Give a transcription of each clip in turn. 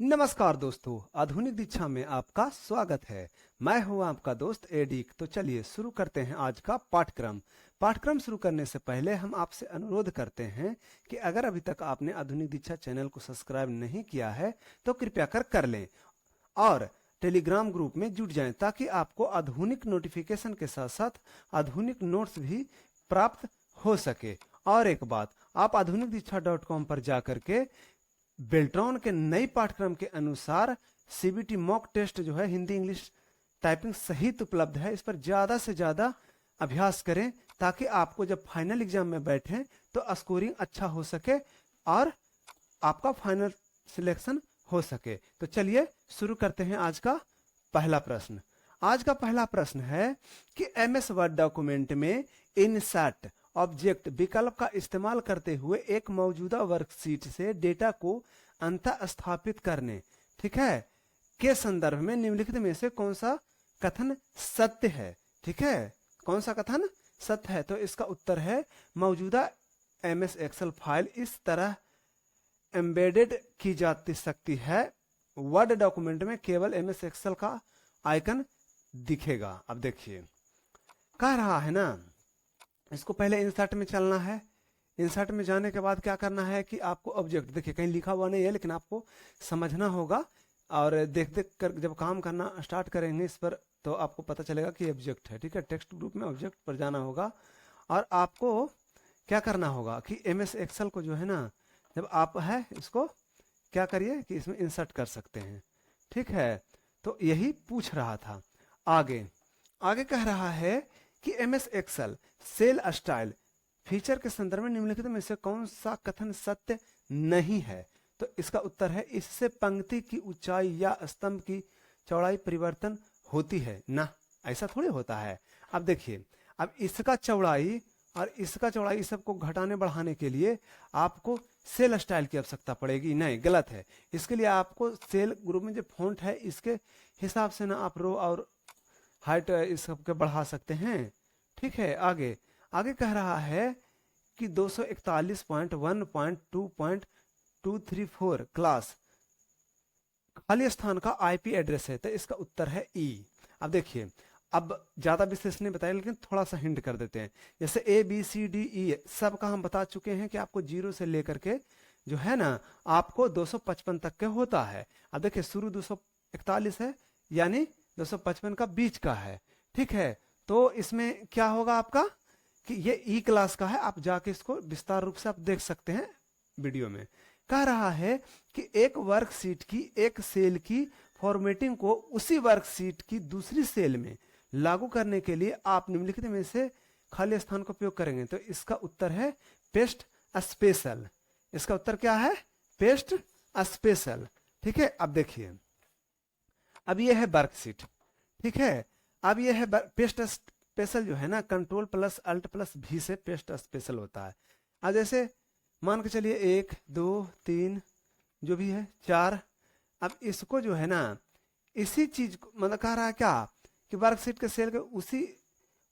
नमस्कार दोस्तों, आधुनिक दीक्षा में आपका स्वागत है। मैं हूं आपका दोस्त एडिक। तो चलिए शुरू करते हैं आज का पाठक्रम शुरू करने से पहले हम आपसे अनुरोध करते हैं कि अगर अभी तक आपने आधुनिक दीक्षा चैनल को सब्सक्राइब नहीं किया है तो कृपया कर लें और टेलीग्राम ग्रुप में जुट जाएं ताकि आपको आधुनिक नोटिफिकेशन के साथ साथ आधुनिक नोट्स भी प्राप्त हो सके। और एक बात, आप आधुनिक दीक्षा .com पर जाकर के बेल्ट्रॉन के नई पाठ्यक्रम के अनुसार सीबीटी मॉक टेस्ट जो है हिंदी इंग्लिश टाइपिंग सहित उपलब्ध है। इस पर ज्यादा से ज्यादा अभ्यास करें ताकि आपको जब फाइनल एग्जाम में बैठें तो स्कोरिंग अच्छा हो सके और आपका फाइनल सिलेक्शन हो सके। तो चलिए शुरू करते हैं आज का पहला प्रश्न। आज का पहला प्रश्न है कि एमएस वर्ड डॉक्यूमेंट में इंसर्ट ऑब्जेक्ट विकल्प का इस्तेमाल करते हुए एक मौजूदा वर्कशीट से डेटा को अंतः स्थापित करने, ठीक है, के संदर्भ में निम्नलिखित में से कौन सा कथन सत्य है। ठीक है, कौन सा कथन सत्य है? तो इसका उत्तर है मौजूदा एमएस एक्सेल फाइल इस तरह एम्बेडेड की जा सकती है, वर्ड डॉक्यूमेंट में केवल एमएस एक्सेल का आइकन दिखेगा। अब देखिए कह रहा है ना, इसको पहले इंसर्ट में चलना है। इंसर्ट में जाने के बाद क्या करना है कि आपको ऑब्जेक्ट, देखिए कहीं लिखा हुआ नहीं है लेकिन आपको समझना होगा और देख देख कर जब काम करना स्टार्ट करेंगे इस पर तो आपको पता चलेगा कि ऑब्जेक्ट है। ठीक है, टेक्स्ट ग्रुप में ऑब्जेक्ट पर जाना होगा और आपको क्या करना होगा कि एमएस एक्सेल को जो है ना, जब आप है इसको क्या करिए कि इसमें इंसर्ट कर सकते हैं। ठीक है, तो यही पूछ रहा था। आगे आगे कह रहा है कि MS Excel cell style feature के संदर्भ में निम्नलिखित में से कौन सा कथन सत्य नहीं है। तो इसका उत्तर है इससे पंक्ति की ऊंचाई या स्तंभ की चौड़ाई परिवर्तन होती है ना, ऐसा थोड़ी होता है। अब देखिए, अब इसका चौड़ाई और इसका चौड़ाई इस सबको घटाने बढ़ाने के लिए आपको सेल स्टाइल की आवश्यकता पड़ेगी। नहीं, गलत है। इसके लिए आपको सेल ग्रुप में जो फॉन्ट है इसके हिसाब से ना आप रो और हाइट इस सबके बढ़ा सकते हैं। ठीक है, आगे आगे कह रहा है कि 241.1.2.234 क्लास खाली स्थान का आईपी एड्रेस है, तो इसका उत्तर है ई। अब देखिए, अब ज्यादा विशेष नहीं बताया लेकिन थोड़ा सा हिंट कर देते हैं। जैसे A B C D E सब का हम बता चुके हैं कि आपको 0 से लेकर के जो है ना आपको 255 तक के होता है। अब देखिए शुरू 241 है यानी 255 का बीच का है। ठीक है, तो इसमें क्या होगा आपका कि ये ई क्लास का है। आप जाके इसको विस्तार रूप से आप देख सकते हैं वीडियो में। कह रहा है कि एक वर्कशीट की एक सेल की फॉर्मेटिंग को उसी वर्कशीट की दूसरी सेल में लागू करने के लिए आप निम्नलिखित में से खाली स्थान का उपयोग करेंगे। तो इसका उत्तर है पेस्ट स्पेशल। इसका उत्तर क्या है? Paste special. ठीक है, अब देखिए, अब ये है वर्कशीट। ठीक है, अब ये है पेस्ट स्पेशल जो है ना, कंट्रोल प्लस अल्ट प्लस भी से पेस्ट स्पेशल होता है। अब जैसे मान के चलिए 1 2 3 जो भी है 4, अब इसको जो है ना इसी चीज को मतलब कह रहा है क्या कि वर्कशीट के सेल के उसी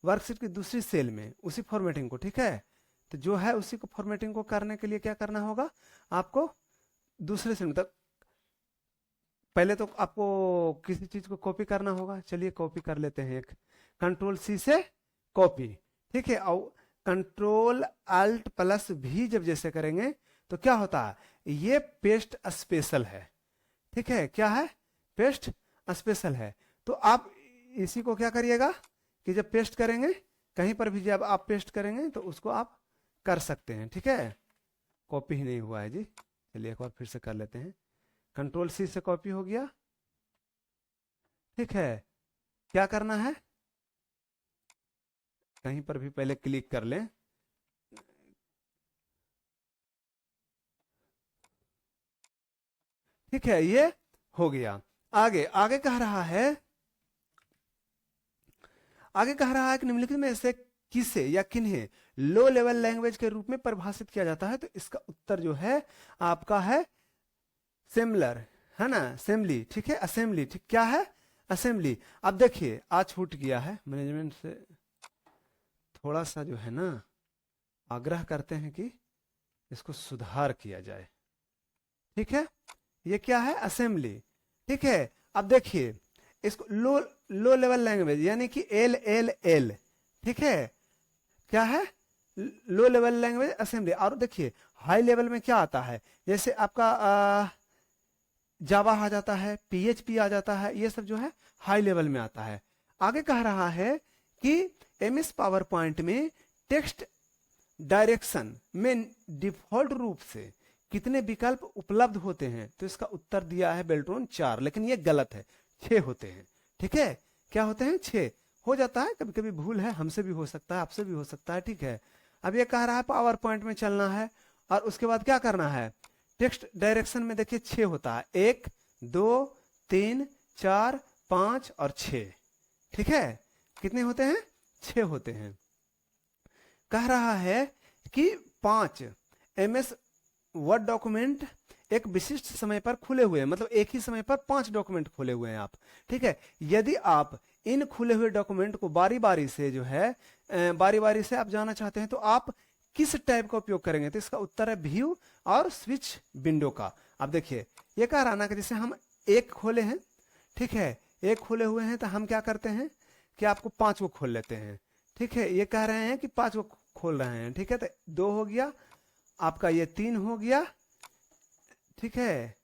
वर्कशीट की दूसरी सेल में उसी फॉर्मेटिंग को, ठीक है, तो जो है उसी को फॉर्मेटिंग को करने के लिए क्या करना होगा आपको दूसरे सेल में। तक पहले तो आपको किसी चीज को कॉपी करना होगा। चलिए कॉपी कर लेते हैं, एक कंट्रोल सी से कॉपी। ठीक है, और कंट्रोल अल्ट प्लस भी जब जैसे करेंगे तो क्या होता है, ये पेस्ट स्पेशल है। ठीक है, क्या है? पेस्ट स्पेशल है। तो आप इसी को क्या करिएगा कि जब पेस्ट करेंगे कहीं पर भी जब आप पेस्ट करेंगे तो उसको आप कर सकते हैं। ठीक है, कॉपी ही नहीं हुआ है जी। चलिए एक बार फिर से कर लेते हैं। कंट्रोल सी से कॉपी हो गया। ठीक है, क्या करना है, कहीं पर भी पहले क्लिक कर लें। ठीक है, ये हो गया। आगे आगे कह रहा है, आगे कह रहा है कि निम्नलिखित में से किसे या किन्हें लो लेवल लैंग्वेज के रूप में परिभाषित किया जाता है। तो इसका उत्तर जो है आपका है सिमिलर, है ना, असेंबली। ठीक है, असेंबली। ठीक, क्या है? असेंबली। अब देखिए आज छूट गया है, मैनेजमेंट से थोड़ा सा जो है ना आग्रह करते हैं कि इसको सुधार किया जाए। ठीक है, ये क्या है, असेंबली। ठीक है, अब देखिए इसको लो लो लेवल लैंग्वेज यानी कि LLL, ठीक है, क्या है, लो लेवल लैंग्वेज असेंबली। और देखिए हाई लेवल में क्या आता है, जैसे आपका जावा आ जाता है, PHP आ जाता है, ये सब जो है हाई लेवल में आता है। आगे कह रहा है कि MS पावर पॉइंट में टेक्स्ट डायरेक्शन में डिफॉल्ट रूप से कितने विकल्प उपलब्ध होते हैं, तो इसका उत्तर दिया है बेल्ट्रॉन 4, लेकिन ये गलत है, 6 होते हैं। ठीक है, क्या होते हैं, 6 हो जाता है, कभी कभी भूल है, हमसे भी हो सकता है, आपसे भी हो सकता है। ठीक है, अब ये कह रहा है पावर पॉइंट में चलना है और उसके बाद क्या करना है, टेक्स्ट डायरेक्शन में देखिए 6 होता है, 1 2 3 4 5 और 6। ठीक है, कितने होते हैं, 6 होते हैं। कह रहा है कि 5 MS वर्ड डॉक्यूमेंट एक विशिष्ट समय पर खुले हुए हैं, मतलब एक ही समय पर 5 डॉक्यूमेंट खुले हुए हैं आप। ठीक है, यदि आप इन खुले हुए डॉक्यूमेंट को बारी बारी से जो है बारी बारी से आप जाना चाहते हैं तो आप किस टाइप का उपयोग करेंगे, तो इसका उत्तर है व्यू और स्विच विंडो का। अब देखिए ये कह रहा ना कि जैसे हम एक खोले हैं, ठीक है, एक खोले हुए हैं तो हम क्या करते हैं कि आपको 5 को खोल लेते हैं। ठीक है, ये कह रहे हैं कि 5 को खोल रहे हैं। ठीक है, तो 2 हो गया आपका, ये 3 हो गया। ठीक है,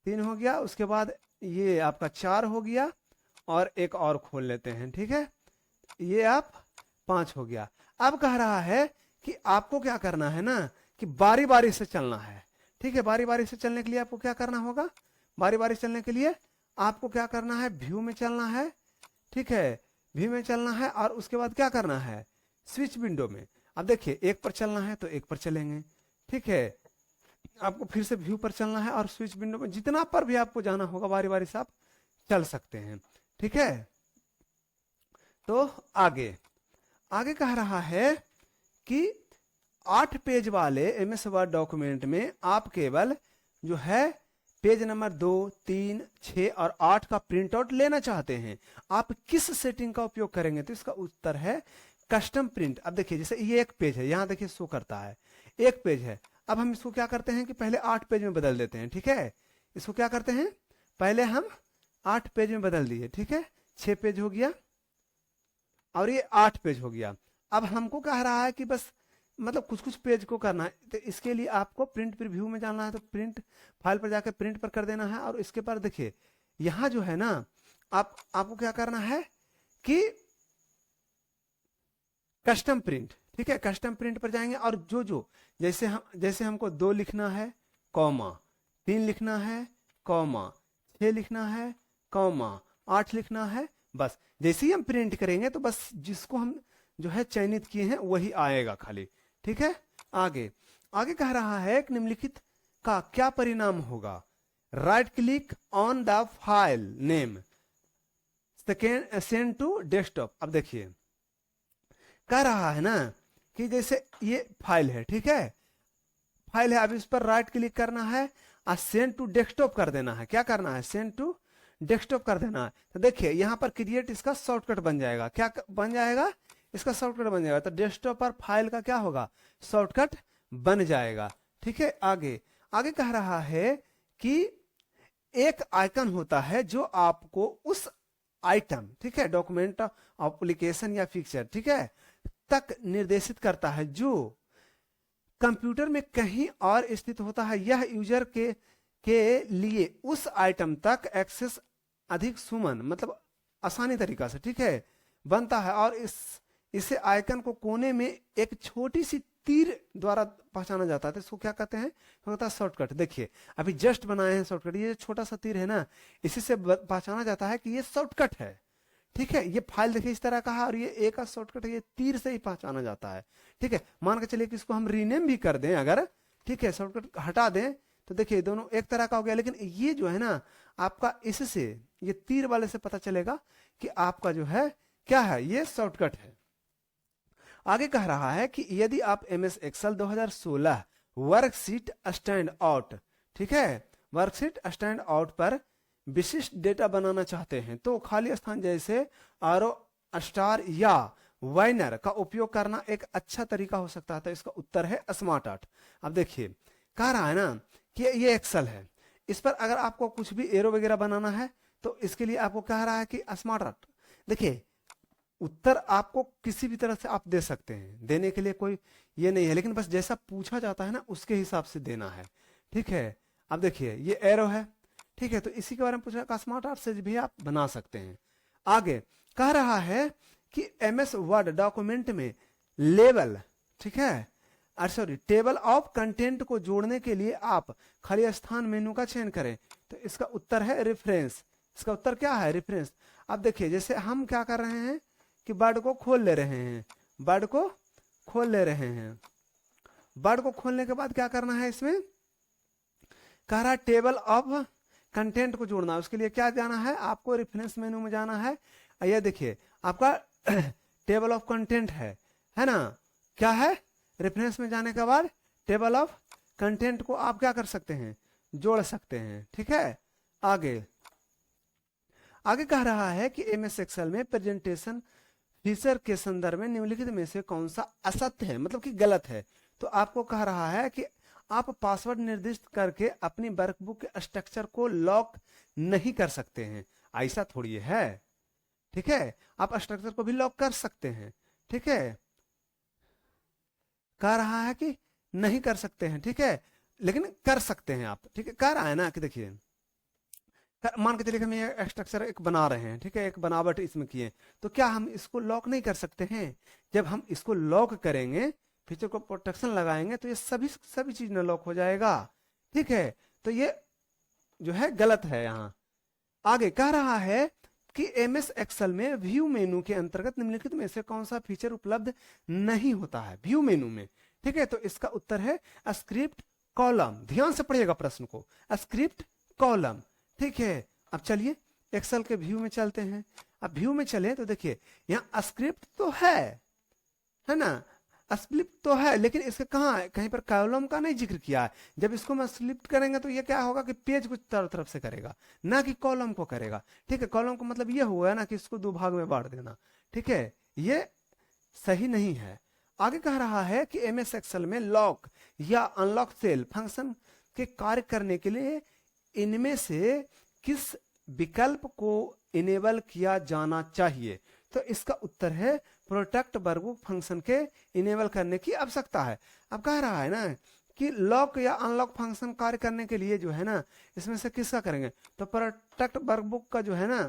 3 हो गया, उसके बाद ये आपका 4 हो गया और एक और खोल लेते हैं। ठीक है, ये आप 5 हो गया। अब कह रहा है कि आपको क्या करना है ना कि बारी बारी से चलना है। ठीक है, बारी बारी से चलने के लिए आपको क्या करना होगा, बारी बारी चलने के लिए आपको क्या करना है, व्यू में चलना है। ठीक है, व्यू में चलना है और उसके बाद क्या करना है, स्विच विंडो में। अब देखिए एक पर चलना है तो एक पर चलेंगे। ठीक है, आपको फिर से व्यू पर चलना है और स्विच विंडो में, जितना पर भी आपको जाना होगा बारी बारी से आप चल सकते हैं। ठीक है, तो आगे आगे कह रहा है कि 8 पेज वाले MS वर्ड डॉक्यूमेंट में आप केवल जो है पेज नंबर 2 3 6 और 8 का प्रिंट आउट लेना चाहते हैं, आप किस सेटिंग का उपयोग करेंगे, तो इसका उत्तर है कस्टम प्रिंट। अब देखिए जैसे ये एक पेज है, यहां देखिए शो करता है एक पेज है, अब हम इसको क्या करते हैं कि पहले 8 पेज में बदल देते हैं। ठीक है, इसको क्या करते हैं, पहले हम 8 पेज में बदल दिए। ठीक है, 6 पेज हो गया और ये 8 पेज हो गया। अब हमको कह रहा है कि बस मतलब कुछ कुछ पेज को करना है, तो इसके लिए आपको प्रिंट प्रीव्यू में जाना है, तो प्रिंट फाइल पर जाकर प्रिंट पर कर देना है और इसके पर देखिए यहां जो है ना आपको क्या करना है कि कस्टम प्रिंट। ठीक है, कस्टम प्रिंट पर जाएंगे और जो जैसे हमको 2 लिखना है कॉमा, 3 लिखना है कॉमा, 6 लिखना है कॉमा, 8 लिखना है, बस जैसे ही हम प्रिंट करेंगे तो बस जिसको हम जो है चयनित किए हैं वही आएगा खाली। ठीक है, आगे आगे कह रहा है कि निम्नलिखित का क्या परिणाम होगा, right click on the file name send to desktop. अब देखिए कह रहा है ना कि जैसे ये फाइल है, ठीक है, फाइल है, अब इस पर राइट क्लिक करना है और सेंड टू डेस्कटॉप कर देना है। क्या करना है, सेंड टू डेस्कटॉप कर देना है। तो देखिए यहां पर क्रिएट इसका शॉर्टकट बन जाएगा, क्या बन जाएगा, इसका शॉर्टकट बन जाएगा, तो डेस्कटॉप पर फाइल का क्या होगा, शॉर्टकट बन जाएगा। ठीक है, आगे आगे कह रहा है कि एक आइकन होता है जो आपको उस आइटम, ठीक है, डॉक्यूमेंट एप्लीकेशन या पिक्चर, ठीक है, तक निर्देशित करता है जो कंप्यूटर में कहीं और स्थित होता है। यह यूजर के लिए उस आइटम तक एक्सेस अधिक सुमन मतलब आसानी तरीका से, ठीक है, बनता है और इसे आइकन को कोने में एक छोटी सी तीर द्वारा पहचाना जाता है। तो इसको क्या कहते हैं, होता है शॉर्टकट। देखिए अभी जस्ट बनाए हैं शॉर्टकट, ये छोटा सा तीर है ना, इसी से पहचाना जाता है कि ये शॉर्टकट है। ठीक है, ये फाइल देखिए इस तरह का है और ये एक का शॉर्टकट है, ये तीर से ही पहचाना जाता है। ठीक है, मान के चलिए कि इसको हम रीनेम भी कर दें अगर, ठीक है, शॉर्टकट हटा दें तो देखिए दोनों एक तरह का हो गया, लेकिन ये जो है ना आपका इससे ये तीर वाले से पता चलेगा कि आपका जो है क्या है, ये शॉर्टकट है। आगे कह रहा है कि यदि आप MS Excel 2016 worksheet stand out, ठीक है, वर्कशीट स्टैंड आउट पर विशिष्ट डेटा बनाना चाहते हैं तो खाली स्थान जैसे आरो स्टार या वाइनर का उपयोग करना एक अच्छा तरीका हो सकता है। तो इसका उत्तर है स्मार्ट आर्ट। अब देखिए कह रहा है ना कि ये एक्सेल है, इस पर अगर आपको कुछ भी एरो वगैरह बनाना है तो इसके लिए आपको कह रहा है कि स्मार्ट आर्ट। देखिए उत्तर आपको किसी भी तरह से आप दे सकते हैं, देने के लिए कोई ये नहीं है, लेकिन बस जैसा पूछा जाता है ना उसके हिसाब से देना है। ठीक है, अब देखिए ये एरो है, ठीक है, तो इसी के बारे में पूछा, स्मार्ट आर्ट से भी आप बना सकते हैं। आगे कह रहा है कि एमएस वर्ड डॉक्यूमेंट में लेबल, ठीक है, सॉरी टेबल ऑफ कंटेंट को जोड़ने के लिए आप खाली स्थान मेनू का चयन करें। तो इसका उत्तर है रेफरेंस। इसका उत्तर क्या है? रेफरेंस। अब देखिए जैसे हम क्या कर रहे हैं कि वर्ड को खोल ले रहे हैं, वर्ड को खोल ले रहे हैं, वर्ड को खोलने के बाद क्या करना है, इसमें कह रहा है टेबल ऑफ कंटेंट को जोड़ना। उसके लिए क्या जाना है? आपको रेफरेंस मेनू में जाना है। ये देखिए आपका टेबल ऑफ कंटेंट है ना, क्या है? रेफरेंस में जाने के बाद टेबल ऑफ कंटेंट को आप क्या कर सकते हैं? जोड़ सकते हैं। ठीक है, आगे आगे कह रहा है कि एमएस एक्सेल में प्रेजेंटेशन फीचर के संदर्भ में निम्नलिखित में से कौन सा असत्य है, मतलब कि गलत है। तो आपको कह रहा है कि आप पासवर्ड निर्दिष्ट करके अपनी वर्कबुक के स्ट्रक्चर को लॉक नहीं कर सकते हैं। ऐसा थोड़ी है, ठीक है, आप स्ट्रक्चर को भी लॉक कर सकते हैं। ठीक है, कह रहा है कि नहीं कर सकते हैं, ठीक है, लेकिन कर सकते हैं आप। ठीक है, कह रहा है ना कि देखिए मान के चलिए हम ये स्ट्रक्चर एक बना रहे हैं, ठीक है, एक बनावट इसमें किए, तो क्या हम इसको लॉक नहीं कर सकते हैं? जब हम इसको लॉक करेंगे, फीचर को प्रोटेक्शन लगाएंगे, तो ये सभी चीज न लॉक हो जाएगा। ठीक है, तो ये जो है गलत है। यहाँ आगे कह रहा है कि एमएस एक्सेल में व्यू मेनू के अंतर्गत निम्नलिखित में से कौन सा फीचर उपलब्ध नहीं होता है व्यू मेनू में। ठीक है, तो इसका उत्तर है स्क्रिप्ट कॉलम। ध्यान से पढ़िएगा प्रश्न को, स्क्रिप्ट कॉलम। ठीक है, अब चलिए एक्सेल के व्यू में चलते हैं। अब व्यू में चले तो देखिए यहाँ स्क्रिप्ट तो है ना, स्प्लिट तो है, लेकिन इसके कहाँ है? कहीं पर कॉलम का नहीं जिक्र किया है। जब इसको मैं स्प्लिट करेंगे तो ये क्या होगा कि पेज को चारों तरफ से करेगा, ना कि कॉलम को करेगा। ठीक है, कॉलम का मतलब ये हुआ ना कि इसको दो भाग में बांट देना। ठीक है, ये सही नहीं है। आगे कह रहा है कि एमएस एक्सेल में लॉक या अनलॉक सेल फंक्शन के कार्य करने के लिए इनमें से किस विकल्प को इनेबल किया जाना चाहिए? तो इसका उत्तर है प्रोटेक्ट वर्कबुक फंक्शन के इनेबल करने की आवश्यकता है। अब कह रहा है ना कि लॉक या अनलॉक फंक्शन कार्य करने के लिए जो है ना, इसमें से किसका करेंगे? तो प्रोटेक्ट वर्कबुक का जो है ना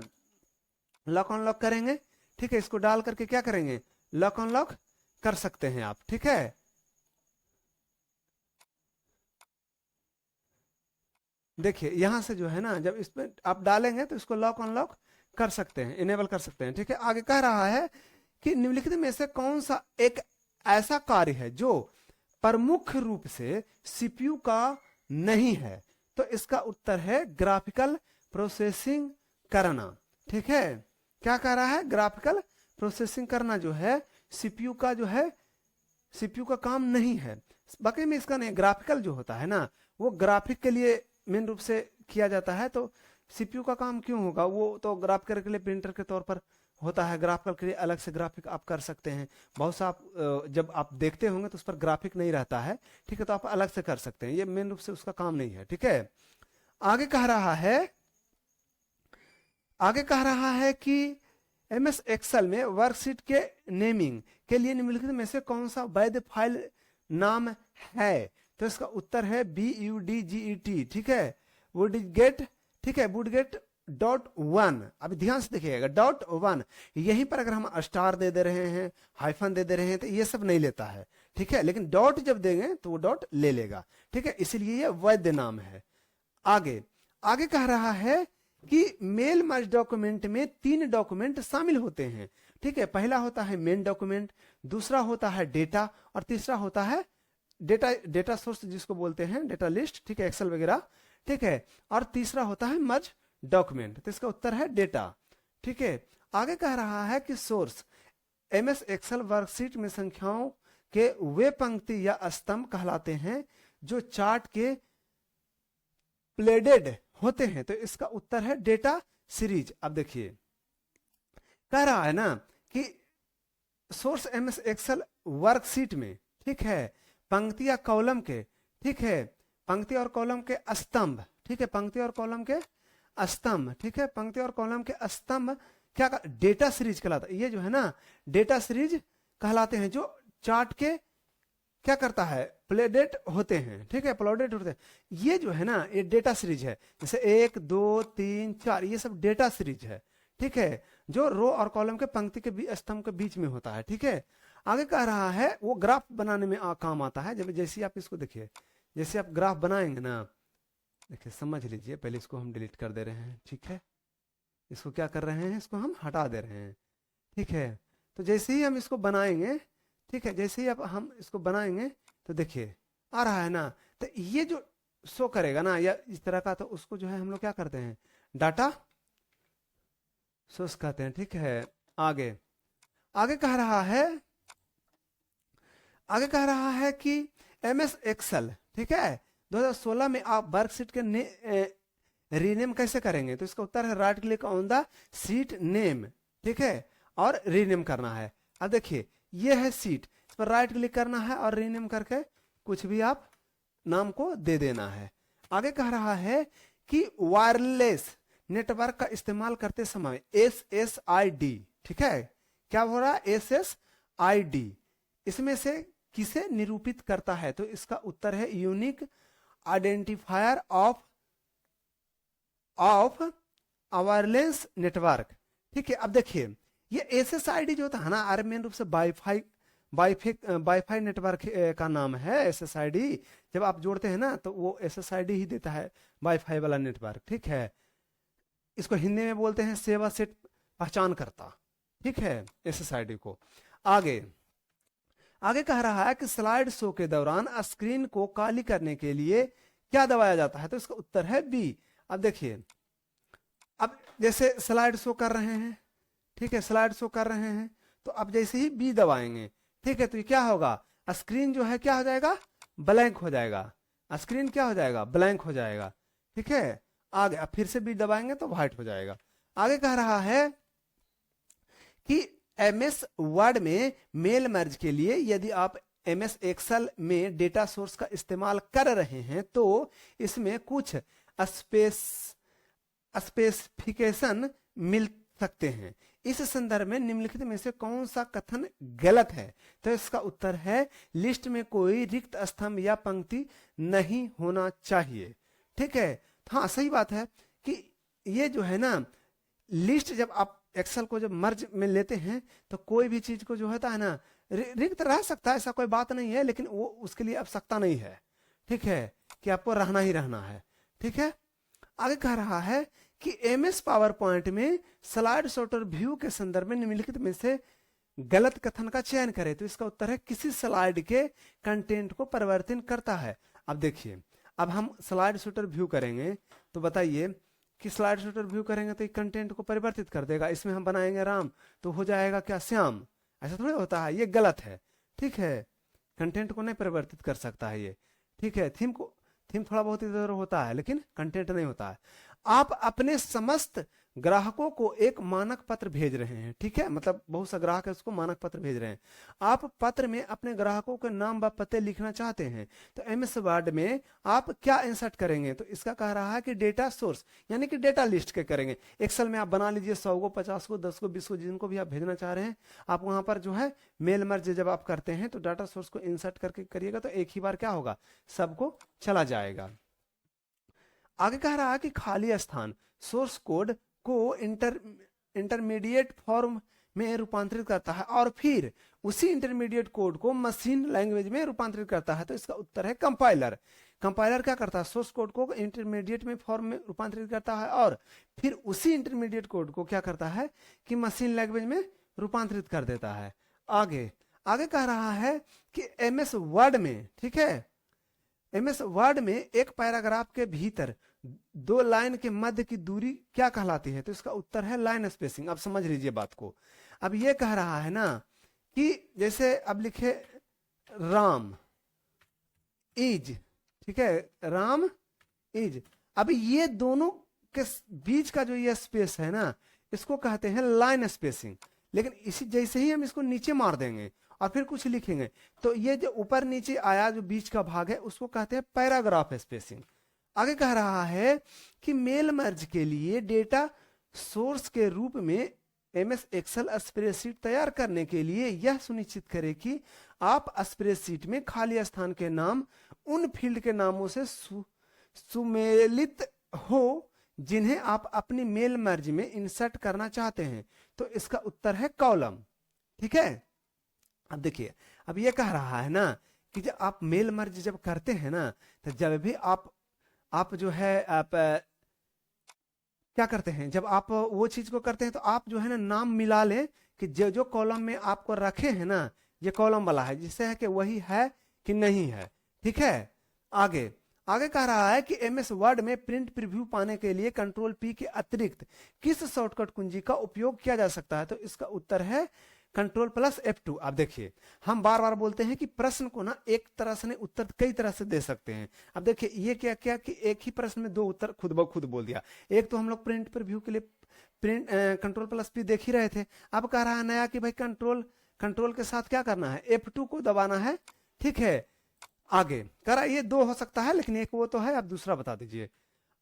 लॉक अनलॉक करेंगे। ठीक है, इसको डाल करके क्या करेंगे? लॉक अनलॉक कर सकते हैं आप। ठीक है, देखिए यहां से जो है ना जब इसमें आप डालेंगे तो इसको लॉक अनलॉक कर सकते हैं, इनेबल कर सकते हैं। ठीक है, आगे कह रहा है कि निम्नलिखित में से कौन सा एक ऐसा कार्य है जो प्रमुख रूप से सीपीयू का नहीं है? तो इसका उत्तर है ग्राफिकल प्रोसेसिंग करना। ठीक है, क्या कह रहा है? ग्राफिकल प्रोसेसिंग करना जो है सीपीयू का जो है, सीपीयू का काम नहीं है। बाकी में इसका नहीं, ग्राफिकल जो होता है ना वो ग्राफिक के लिए मेन रूप से किया जाता है। तो सीपीयू का काम क्यों होगा? वो तो ग्राफिकल के लिए प्रिंटर के तौर पर होता है, ग्राफिकल के लिए अलग से ग्राफिक आप कर सकते हैं। बहुत सा आप जब आप देखते होंगे तो उस पर ग्राफिक नहीं रहता है। ठीक है, तो आप अलग से कर सकते हैं, ये मेन रूप से उसका काम नहीं है। ठीक है, आगे कह रहा है, आगे कह रहा है कि एमएस एक्सेल में वर्कशीट के नेमिंग के लिए निम्नलिखित में से कौन सा वैध फाइल नाम है? तो इसका उत्तर है BUDGET। ठीक है, वुडगेट। ठीक है, वुडगेट .1। अभी ध्यान से देखिएगा, .1 यहीं पर अगर हम स्टार दे दे रहे हैं, हाइफन दे दे रहे हैं, तो ये सब नहीं लेता है। ठीक है, लेकिन डॉट जब देंगे तो वो डॉट ले लेगा। ठीक है, इसलिए ये वैध नाम है। आगे आगे कह रहा है कि मेल मर्ज डॉक्यूमेंट में 3 डॉक्यूमेंट शामिल होते हैं। ठीक है, पहला होता है मेन डॉक्यूमेंट, दूसरा होता है डेटा, और तीसरा होता है डेटा सोर्स जिसको बोलते हैं डेटा लिस्ट। ठीक है, एक्सेल वगैरह। ठीक है, और तीसरा होता है मर्ज डॉक्यूमेंट। तो इसका उत्तर है डेटा। ठीक है, आगे कह रहा है कि सोर्स एमएस एक्सेल वर्कशीट में संख्याओं के वे पंक्ति या स्तंभ कहलाते हैं जो चार्ट के प्लेडेड होते हैं। तो इसका उत्तर है डेटा सीरीज। अब देखिए कह रहा है ना कि सोर्स एमएस एक्सेल वर्कशीट में, ठीक है, पंक्ति या कॉलम के, ठीक है, पंक्ति और कॉलम के स्तंभ, ठीक है, पंक्ति और कॉलम के स्तंभ, ठीक है, पंक्ति और कॉलम के स्तंभ क्या डेटा सीरीज कहलाता है। ये जो है ना डेटा सीरीज कहलाते हैं, जो चार्ट के क्या करता है, प्लेडेट होते हैं, ठीक है, प्लोडेट होते हैं। ये जो है ना ये डेटा सीरीज है, जैसे 1 2 3 4 ये सब डेटा सीरीज है, ठीक है, जो रो और कॉलम के पंक्ति के स्तंभ के बीच में होता है, ठीक है। आगे कह रहा है वो ग्राफ बनाने में काम आता है। जब जैसे आप इसको देखिए, जैसे आप ग्राफ बनाएंगे ना, देखिए समझ लीजिए, पहले इसको हम डिलीट कर दे रहे हैं, ठीक है, इसको क्या कर रहे हैं, इसको हम हटा दे रहे हैं, ठीक है। तो जैसे ही हम इसको बनाएंगे, ठीक है, जैसे ही अब हम इसको बनाएंगे तो देखिए आ रहा है ना, तो ये जो शो करेगा ना या इस तरह का, तो उसको जो है हम लोग क्या करते हैं, डाटा सोर्स कहते हैं, ठीक है। आगे आगे कह रहा है, आगे कह रहा है कि MS एक्सेल, ठीक है, 2016 में आप वर्कशीट के रीनेम कैसे करेंगे, तो इसका उत्तर है right click on the seat name, ठीक है, और रीनेम करना है। अब देखिए ये है सीट, इस पर राइट क्लिक करना है और रीनेम करके कुछ भी आप नाम को दे देना है। आगे कह रहा है कि वायरलेस नेटवर्क का इस्तेमाल करते समय SSID, ठीक है, क्या हो रहा है, SSID इसमें से किसे निरूपित करता है, तो इसका उत्तर है unique identifier of wireless network, ठीक है। अब देखिए ये SSID जो होता है ना, मेन रूप से वाईफाई नेटवर्क का नाम है SSID। जब आप जोड़ते हैं ना तो वो SSID ही देता है, वाईफाई वाला नेटवर्क, ठीक है। इसको हिंदी में बोलते हैं सेवा सेट पहचान करता, ठीक है, SSID को। आगे आगे कह रहा है कि स्लाइड शो के दौरान स्क्रीन को काली करने के लिए क्या दबाया जाता है, तो इसका उत्तर है B। अब देखिए, अब जैसे स्लाइड शो कर रहे हैं, ठीक है, स्लाइड शो कर रहे हैं, तो अब जैसे ही B दबाएंगे, ठीक है, तो ये क्या होगा, स्क्रीन जो है क्या हो जाएगा, ब्लैंक हो जाएगा, स्क्रीन क्या हो जाएगा, ब्लैंक हो जाएगा, ठीक है। आगे अब फिर से B दबाएंगे तो व्हाइट हो जाएगा। आगे कह रहा है कि MS वर्ड में मेल मर्ज के लिए यदि आप MS एक्सेल में डेटा सोर्स का इस्तेमाल कर रहे हैं तो इसमें कुछ स्पेसिफिकेशन मिल सकते हैं। इस संदर्भ में निम्नलिखित में से कौन सा कथन गलत है, तो इसका उत्तर है लिस्ट में कोई रिक्त स्तंभ या पंक्ति नहीं होना चाहिए, ठीक है। हाँ सही बात है कि ये जो है ना लिस्ट, जब आप एक्सेल को जब मर्ज में लेते हैं तो कोई भी चीज को जो होता है ना रिक्त रह सकता है, ऐसा कोई बात नहीं है, लेकिन वो उसके लिए आवश्यकता नहीं है, ठीक है, कि आपको रहना ही रहना है, ठीक है। आगे कह रहा है कि MS पावर पॉइंट में स्लाइड शॉर्टर व्यू के संदर्भ में निम्नलिखित में से गलत कथन का चयन करें, तो इसका उत्तर है किसी स्लाइड के कंटेंट को परिवर्तन करता है। अब देखिए, अब हम स्लाइड शॉर्टर व्यू करेंगे तो बताइए कि स्लाइड शॉर्टर व्यू करेंगे तो कंटेंट को परिवर्तित कर देगा। इसमें हम बनाएंगे राम तो हो जाएगा क्या, श्याम, ऐसा थोड़ी होता है, ये गलत है, ठीक है, कंटेंट को नहीं परिवर्तित कर सकता है ये, ठीक है। थीम थोड़ा बहुत इधर होता है लेकिन कंटेंट नहीं होता है। आप अपने समस्त ग्राहकों को एक मानक पत्र भेज रहे हैं, ठीक है, मतलब बहुत सा ग्राहक है उसको मानक पत्र भेज रहे हैं। आप पत्र में अपने ग्राहकों के नाम व पते लिखना चाहते हैं तो MS वर्ड में आप क्या इंसर्ट करेंगे, तो इसका कह रहा है कि डेटा सोर्स यानी कि डेटा लिस्ट के करेंगे। एक्सेल में आप बना लीजिए 100 को 50 को 10 को 20 को जिनको भी आप भेजना चाह रहे हैं, आप वहां पर जो है मेल मर्ज जब आप करते हैं तो डाटा सोर्स को इंसर्ट करके करिएगा तो एक ही बार क्या होगा, सबको चला जाएगा। आगे कह रहा है कि खाली स्थान सोर्स कोड को इंटरमीडिएट फॉर्म में रूपांतरित करता है और फिर उसी इंटरमीडिएट कोड को मशीन लैंग्वेज में रूपांतरित करता है, तो इसका उत्तर है कंपाइलर। कंपाइलर क्या करता है, सोर्स कोड को इंटरमीडिएट में फॉर्म में रूपांतरित करता है और फिर उसी इंटरमीडिएट कोड को क्या करता है कि मशीन लैंग्वेज में रूपांतरित कर देता है। आगे आगे कह रहा है कि MS वर्ड में, ठीक है, MS वर्ड में एक पैराग्राफ के भीतर 2 लाइन के मध्य की दूरी क्या कहलाती है, तो इसका उत्तर है लाइन स्पेसिंग। अब समझ लीजिए बात को। अब ये कह रहा है ना कि जैसे अब लिखे राम इज, ठीक है, राम इज, अब ये दोनों के बीच का जो ये स्पेस है ना इसको कहते हैं लाइन स्पेसिंग। लेकिन इसी जैसे ही हम इसको नीचे मार देंगे और फिर कुछ लिखेंगे तो ये जो ऊपर नीचे आया जो बीच का भाग है उसको कहते हैं पैराग्राफ स्पेसिंग। आगे कह रहा है कि मेल मर्ज के लिए डेटा सोर्स के रूप में एमएस एक्सेल स्प्रेडशीट तैयार करने के लिए यह सुनिश्चित करें कि आप स्प्रेडशीट में खाली स्थान के नाम उन फील्ड के नामों से सुमेलित हो जिन्हें आप अपनी मेल मर्ज में इंसर्ट करना चाहते हैं। तो इसका उत्तर है कॉलम। ठीक है, अब देखिए, अब ये कह रहा है ना कि जब आप मेल मर्ज जब करते हैं ना, तो जब भी आप जो है आप क्या करते हैं, जब आप वो चीज को करते हैं तो आप जो है ना नाम मिला लें कि जो जो कॉलम में आपको रखे हैं ना, ये कॉलम वाला है, जिससे है कि वही है कि नहीं है। ठीक है, आगे आगे कह रहा है कि एमएस वर्ड में प्रिंट प्रीव्यू पाने के लिए कंट्रोल पी के अतिरिक्त किस शॉर्टकट कुंजी का उपयोग किया जा सकता है। तो इसका उत्तर है कंट्रोल प्लस F2। अब देखिए, हम बार बार बोलते हैं कि प्रश्न को ना एक तरह से नहीं, उत्तर कई तरह से दे सकते हैं। अब देखिए, ये क्या क्या कि एक ही प्रश्न में दो उत्तर खुद ब खुद बोल दिया। एक तो हम लोग प्रिंट प्रीव्यू के लिए कंट्रोल प्लस P देख ही रहे थे। अब कह रहा है नया कि भाई कंट्रोल के साथ क्या करना है, F2 को दबाना है। ठीक है, आगे कह रहा है ये दो हो सकता है, लेकिन एक वो तो है, अब दूसरा बता दीजिए।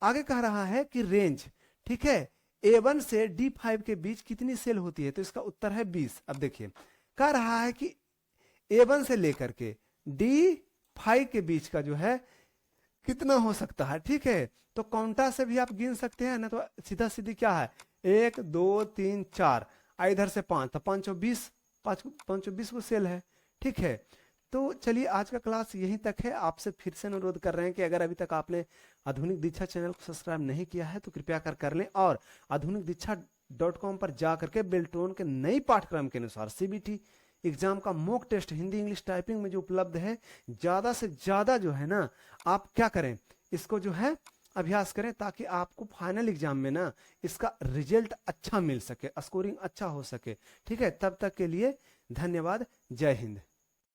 आगे कह रहा है कि रेंज, ठीक है, A1 से D5 के बीच कितनी सेल होती है। तो इसका उत्तर है 20। अब देखिए, कह रहा है कि A1 से लेकर के D5 के बीच का जो है कितना हो सकता है। ठीक है, तो काउंटा से भी आप गिन सकते हैं ना, तो सीधा सीधी क्या है, 1 2 3 4, इधर से 5, तो 5 और 20 को सेल है। ठीक है, तो चलिए आज का क्लास यहीं तक है। आपसे फिर से अनुरोध कर रहे हैं कि अगर अभी तक आपने आधुनिक दीक्षा चैनल को सब्सक्राइब नहीं किया है तो कृपया कर लें, और आधुनिक दीक्षा.com पर जा करके बेल्टोन के नई पाठ्यक्रम के अनुसार सीबीटी एग्जाम का mock test Hindi English typing में जो उपलब्ध है, ज्यादा से ज्यादा जो है ना आप क्या करें, इसको जो है अभ्यास करें, ताकि आपको फाइनल एग्जाम में ना इसका रिजल्ट अच्छा मिल सके, स्कोरिंग अच्छा हो सके। ठीक है, तब तक के लिए धन्यवाद। जय हिंद।